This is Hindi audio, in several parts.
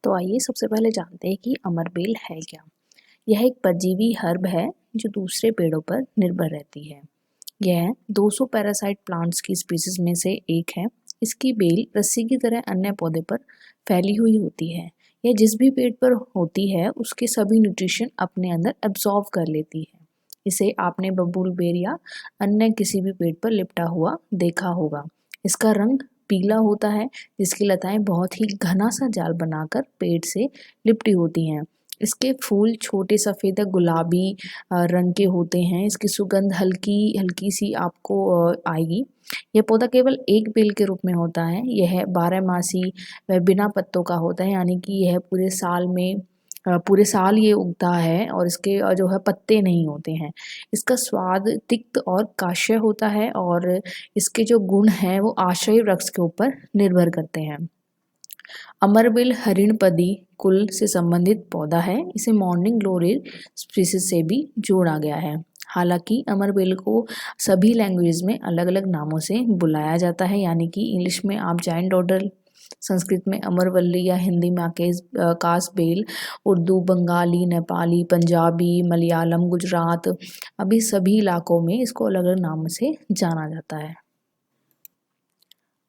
तो आइए सबसे पहले जानते हैं कि अमरबेल है क्या। यह एक परजीवी हर्ब है जो दूसरे पेड़ों पर निर्भर रहती है। यह 200 पैरासाइट प्लांट्स की स्पीसीज में से एक है। इसकी बेल रस्सी की तरह अन्य पौधे पर फैली हुई होती है। यह जिस भी पेड़ पर होती है उसके सभी न्यूट्रिशन अपने अंदर एब्जॉर्व कर लेती है। इसे आपने बबूल बेर या अन्य किसी भी पेड़ पर लिपटा हुआ देखा होगा। इसका रंग पीला होता है जिसकी लताएं बहुत ही घना सा जाल बनाकर पेड़ से लिपटी होती हैं। इसके फूल छोटे सफ़ेद या गुलाबी रंग के होते हैं। इसकी सुगंध हल्की हल्की सी आपको आएगी। यह पौधा केवल एक बेल के रूप में होता है। यह 12 मासी व बिना पत्तों का होता है, यानी कि यह पूरे साल ये उगता है और इसके जो है पत्ते नहीं होते हैं। इसका स्वाद तिक्त और काष्य होता है और इसके जो गुण हैं वो आश्रय वृक्ष के ऊपर निर्भर करते हैं। अमरबेल हरिणपदी कुल से संबंधित पौधा है। इसे मॉर्निंग ग्लोरी स्पीसीज से भी जोड़ा गया है। हालांकि अमरबेल को सभी लैंग्वेज में अलग अलग नामों से बुलाया जाता है, यानी कि इंग्लिश में आप जायंट डॉडल, संस्कृत में अमरवल्ली या हिंदी में कास बेल, उर्दू, बंगाली, नेपाली, पंजाबी, मलयालम, गुजरात, अभी सभी इलाकों में इसको अलग अलग नाम से जाना जाता है।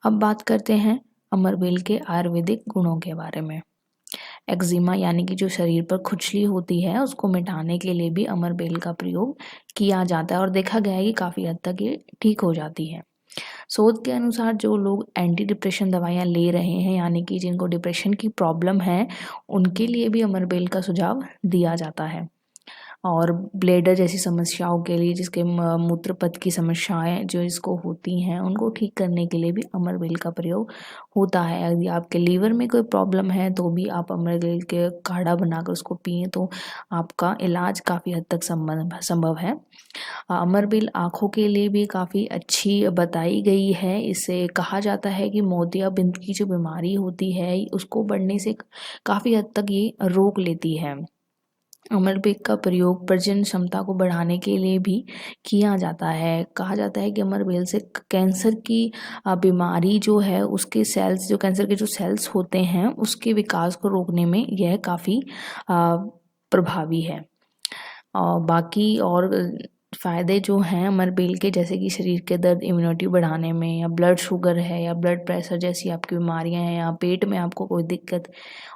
अब बात करते हैं अमरबेल के आयुर्वेदिक गुणों के बारे में। एक्जिमा यानी कि जो शरीर पर खुजली होती है उसको मिटाने के लिए भी अमरबेल का प्रयोग किया जाता है और देखा गया है कि काफ़ी हद तक ये ठीक हो जाती है। शोध के अनुसार जो लोग एंटी डिप्रेशन दवाइयाँ ले रहे हैं, यानी कि जिनको डिप्रेशन की प्रॉब्लम है, उनके लिए भी अमरबेल का सुझाव दिया जाता है। और ब्लेडर जैसी समस्याओं के लिए, जिसके मूत्र पथ की समस्याएं जो इसको होती हैं, उनको ठीक करने के लिए भी अमरबेल का प्रयोग होता है। यदि आपके लीवर में कोई प्रॉब्लम है तो भी आप अमरबेल के काढ़ा बनाकर उसको पिएं तो आपका इलाज काफ़ी हद तक संभव है। अमरबेल आँखों के लिए भी काफ़ी अच्छी बताई गई है। इसे कहा जाता है कि मोतियाबिंद की जो बीमारी होती है उसको बढ़ने से काफ़ी हद तक ये रोक लेती है। अमरबेल का प्रयोग प्रजनन क्षमता को बढ़ाने के लिए भी किया जाता है। कहा जाता है कि अमरबेल से कैंसर की बीमारी जो है उसके सेल्स, जो कैंसर के जो सेल्स होते हैं उसके विकास को रोकने में यह काफ़ी प्रभावी है। और बाकी और फ़ायदे जो हैं अमरबेल के, जैसे कि शरीर के दर्द, इम्यूनिटी बढ़ाने में, या ब्लड शुगर है या ब्लड प्रेशर जैसी आपकी बीमारियां हैं, या पेट में आपको कोई दिक्कत,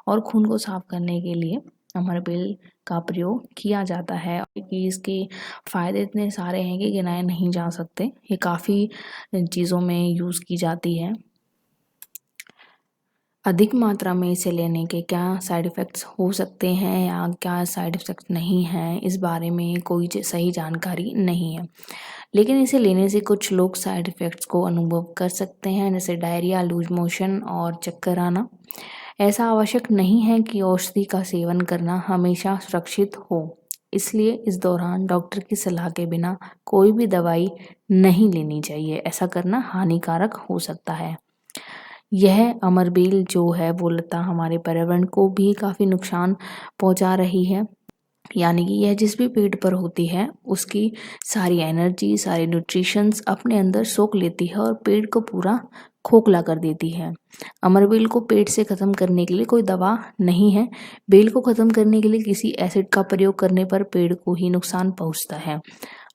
और खून को साफ करने के लिए अमरबेल का प्रयोग किया जाता है। कि इसके फ़ायदे इतने सारे हैं कि गिनाए नहीं जा सकते। ये काफ़ी चीज़ों में यूज़ की जाती है। अधिक मात्रा में इसे लेने के क्या साइड इफ़ेक्ट्स हो सकते हैं या क्या साइड इफ़ेक्ट्स नहीं हैं, इस बारे में कोई सही जानकारी नहीं है। लेकिन इसे लेने से कुछ लोग साइड इफ़ेक्ट्स को अनुभव कर सकते हैं, जैसे डायरिया, लूज मोशन और चक्कर आना। ऐसा आवश्यक नहीं है कि औषधि का सेवन करना हमेशा सुरक्षित हो, इसलिए इस दौरान डॉक्टर की सलाह के बिना कोई भी दवाई नहीं लेनी चाहिए। ऐसा करना हानिकारक हो सकता है। यह अमरबेल जो है वो लता हमारे पर्यावरण को भी काफ़ी नुकसान पहुंचा रही है, यानी कि यह जिस भी पेड़ पर होती है उसकी सारी एनर्जी, सारे न्यूट्रिशंस अपने अंदर सोख लेती है और पेड़ को पूरा खोखला कर देती है। अमरबेल को पेड़ से ख़त्म करने के लिए कोई दवा नहीं है। बेल को ख़त्म करने के लिए किसी एसिड का प्रयोग करने पर पेड़ को ही नुकसान पहुंचता है।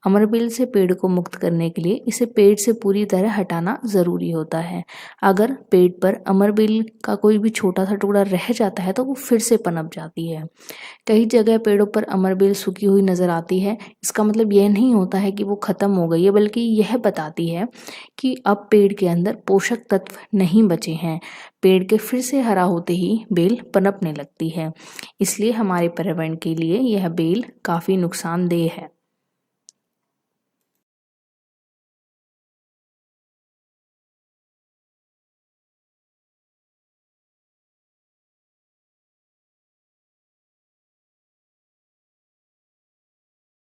अमरबेल से पेड़ को मुक्त करने के लिए इसे पेड़ से पूरी तरह हटाना ज़रूरी होता है। अगर पेड़ पर अमरबेल का कोई भी छोटा सा टुकड़ा रह जाता है तो वो फिर से पनप जाती है। कई जगह पेड़ों पर अमरबेल सूखी हुई नज़र आती है। इसका मतलब यह नहीं होता है कि वो ख़त्म हो गई है, बल्कि यह बताती है कि अब पेड़ के अंदर पोषक तत्व नहीं बचे हैं। पेड़ के फिर से हरा होते ही बेल पनपने लगती है। इसलिए हमारे पर्यावरण के लिए यह बेल काफ़ी नुकसानदेह है।